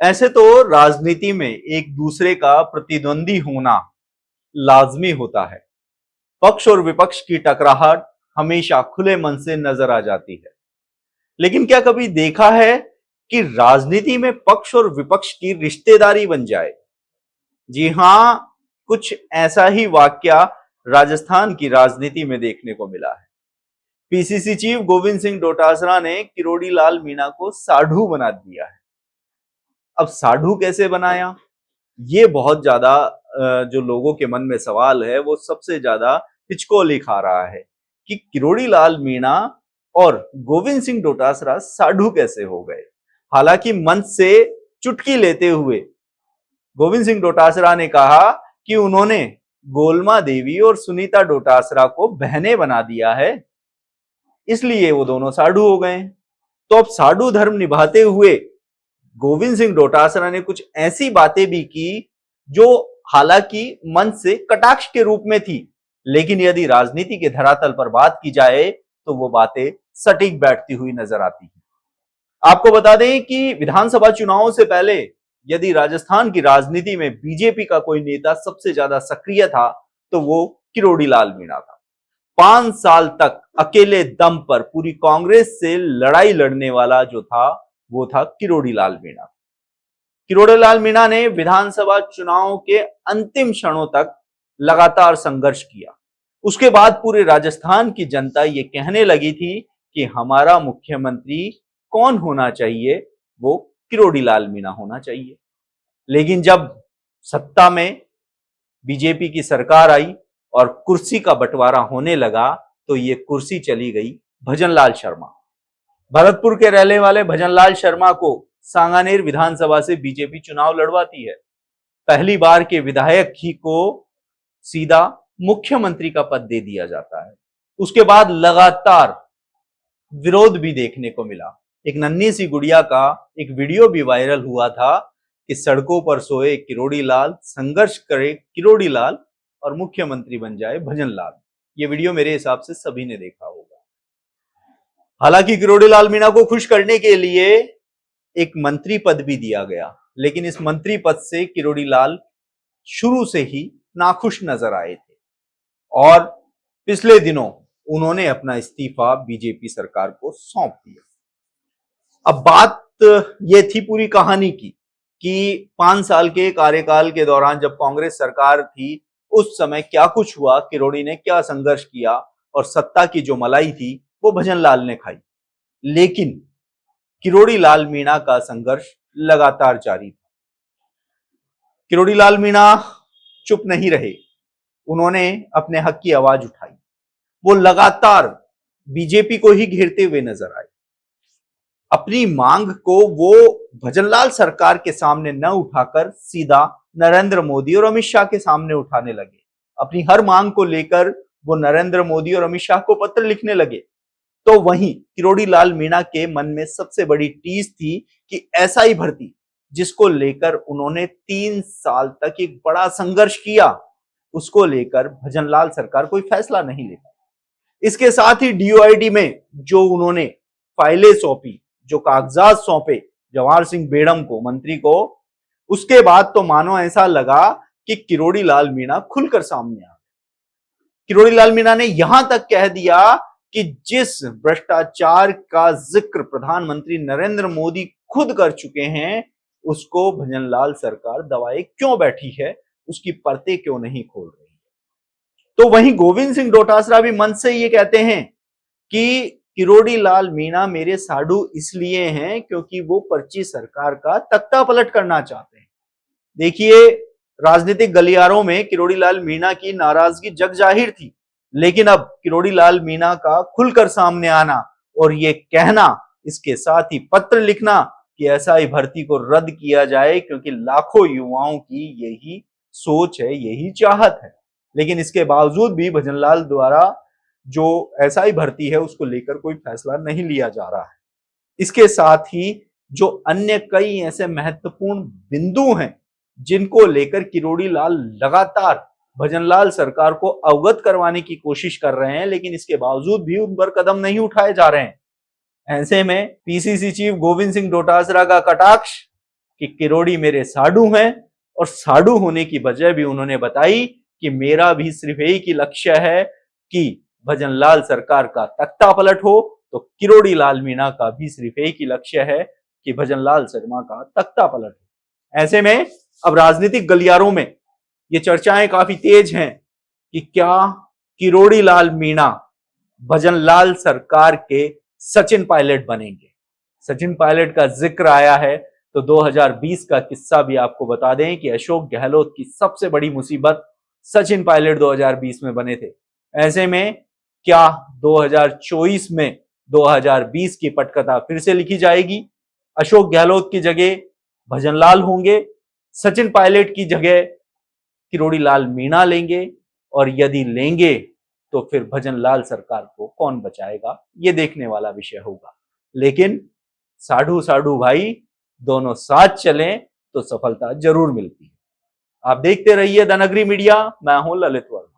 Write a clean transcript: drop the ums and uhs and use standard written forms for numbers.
ऐसे तो राजनीति में एक दूसरे का प्रतिद्वंदी होना लाजमी होता है। पक्ष और विपक्ष की टकराहट हमेशा खुले मन से नजर आ जाती है। लेकिन क्या कभी देखा है कि राजनीति में पक्ष और विपक्ष की रिश्तेदारी बन जाए? जी हां, कुछ ऐसा ही वाकया राजस्थान की राजनीति में देखने को मिला है। पीसीसी चीफ गोविंद सिंह डोटासरा ने किरोड़ी लाल मीणा को साधु बना दिया है। अब साधु कैसे बनाया, ये बहुत ज्यादा जो लोगों के मन में सवाल है वो सबसे ज्यादा हिचकोली खा रहा है कि किरोड़ी लाल मीणा और गोविंद सिंह डोटासरा साधु कैसे हो गए। हालांकि मंच से चुटकी लेते हुए गोविंद सिंह डोटासरा ने कहा कि उन्होंने गोलमा देवी और सुनीता डोटासरा को बहनें बना दिया है, इसलिए वो दोनों साधु हो गए। तो अब साधु धर्म निभाते हुए गोविंद सिंह डोटासरा ने कुछ ऐसी बातें भी की जो हालांकि मंच से कटाक्ष के रूप में थी, लेकिन यदि राजनीति के धरातल पर बात की जाए तो वो बातें सटीक बैठती हुई नजर आती हैं। आपको बता दें कि विधानसभा चुनावों से पहले यदि राजस्थान की राजनीति में बीजेपी का कोई नेता सबसे ज्यादा सक्रिय था तो वो किरोड़ी लाल मीणा था। 5 साल तक अकेले दम पर पूरी कांग्रेस से लड़ाई लड़ने वाला जो था वो था किरोड़ी लाल मीणा। किरोड़ी लाल मीणा ने विधानसभा चुनाव के अंतिम क्षणों तक लगातार संघर्ष किया। उसके बाद पूरे राजस्थान की जनता ये कहने लगी थी कि हमारा मुख्यमंत्री कौन होना चाहिए, वो किरोड़ी लाल मीणा होना चाहिए। लेकिन जब सत्ता में बीजेपी की सरकार आई और कुर्सी का बंटवारा होने लगा तो ये कुर्सी चली गई भजनलाल शर्मा। भरतपुर के रहने वाले भजनलाल शर्मा को सांगानेर विधानसभा से बीजेपी चुनाव लड़वाती है। पहली बार के विधायक ही को सीधा मुख्यमंत्री का पद दे दिया जाता है। उसके बाद लगातार विरोध भी देखने को मिला। एक नन्ही सी गुड़िया का एक वीडियो भी वायरल हुआ था कि सड़कों पर सोए किरोड़ी लाल, संघर्ष करे किरोड़ी लाल और मुख्यमंत्री बन जाए भजनलाल। ये वीडियो मेरे हिसाब से सभी ने देखा होगा। हालांकि किरोड़ी लाल मीणा को खुश करने के लिए एक मंत्री पद भी दिया गया, लेकिन इस मंत्री पद से किरोड़ी लाल शुरू से ही नाखुश नजर आए थे और पिछले दिनों उन्होंने अपना इस्तीफा बीजेपी सरकार को सौंप दिया। अब बात ये थी पूरी कहानी की कि 5 साल के कार्यकाल के दौरान जब कांग्रेस सरकार थी उस समय क्या कुछ हुआ, किरोड़ी ने क्या संघर्ष किया और सत्ता की जो मलाई थी वो भजनलाल ने खाई। लेकिन किरोड़ी लाल मीणा का संघर्ष लगातार जारी था। किरोड़ी लाल मीणा चुप नहीं रहे, उन्होंने अपने हक की आवाज उठाई। वो लगातार बीजेपी को ही घेरते हुए नजर आए। अपनी मांग को वो भजनलाल सरकार के सामने न उठाकर सीधा नरेंद्र मोदी और अमित शाह के सामने उठाने लगे। अपनी हर मांग को लेकर वो नरेंद्र मोदी और अमित शाह को पत्र लिखने लगे। तो वहीं किरोड़ी लाल मीणा के मन में सबसे बड़ी टीस थी कि एसआई भर्ती, जिसको लेकर उन्होंने 3 साल तक एक बड़ा संघर्ष किया, उसको लेकर भजनलाल सरकार कोई फैसला नहीं ले पाई। इसके साथ ही डीओआईडी में जो उन्होंने फाइलें सौंपी, जो कागजात सौंपे जवाहर सिंह बेड़म को, मंत्री को, उसके बाद तो मानो ऐसा लगा कि किरोड़ी लाल मीणा खुलकर सामने आ गए। किरोड़ी लाल मीणा ने यहां तक कह दिया कि जिस भ्रष्टाचार का जिक्र प्रधानमंत्री नरेंद्र मोदी खुद कर चुके हैं, उसको भजनलाल सरकार दबाए क्यों बैठी है, उसकी परतें क्यों नहीं खोल रही है। तो वहीं गोविंद सिंह डोटासरा भी मन से ये कहते हैं कि किरोड़ी लाल मीणा मेरे साधु इसलिए हैं क्योंकि वो पर्ची सरकार का तख्ता पलट करना चाहते हैं। देखिए, राजनीतिक गलियारों में किरोड़ी लाल मीणा की नाराजगी जग जाहिर थी, लेकिन अब किरोड़ी लाल मीणा का खुलकर सामने आना और ये कहना, इसके साथ ही पत्र लिखना कि एसआई भर्ती को रद्द किया जाए, क्योंकि लाखों युवाओं की यही सोच है, यही चाहत है। लेकिन इसके बावजूद भी भजनलाल द्वारा जो एसआई भर्ती है उसको लेकर कोई फैसला नहीं लिया जा रहा है। इसके साथ ही जो अन्य कई ऐसे महत्वपूर्ण बिंदु हैं जिनको लेकर किरोड़ी लाल लगातार भजनलाल सरकार को अवगत करवाने की कोशिश कर रहे हैं, लेकिन इसके बावजूद भी उन पर कदम नहीं उठाए जा रहे हैं। ऐसे में पीसीसी चीफ गोविंद सिंह डोटासरा का कटाक्ष कि किरोड़ी मेरे साडू हैं, और साडू होने की वजह भी उन्होंने बताई कि मेरा भी सिर्फ एक ही लक्ष्य है कि भजनलाल सरकार का तख्ता पलट हो, तो किरोड़ी लाल मीणा का भी सिर्फ एक ही लक्ष्य है कि भजनलाल शर्मा का तख्ता पलट हो। ऐसे में अब राजनीतिक गलियारों में ये चर्चाएं काफी तेज हैं कि क्या किरोड़ी लाल मीणा भजनलाल सरकार के सचिन पायलट बनेंगे। सचिन पायलट का जिक्र आया है तो 2020 का किस्सा भी आपको बता दें कि अशोक गहलोत की सबसे बड़ी मुसीबत सचिन पायलट 2020 में बने थे। ऐसे में क्या 2024 में 2020 की पटकथा फिर से लिखी जाएगी? अशोक गहलोत की जगह भजनलाल होंगे, सचिन पायलट की जगह किरोड़ी लाल मीणा लेंगे, और यदि लेंगे तो फिर भजनलाल सरकार को कौन बचाएगा, ये देखने वाला विषय होगा। लेकिन साधु साधु भाई दोनों साथ चलें तो सफलता जरूर मिलती है। आप देखते रहिए द नगरी मीडिया, मैं हूं ललित वर्मा।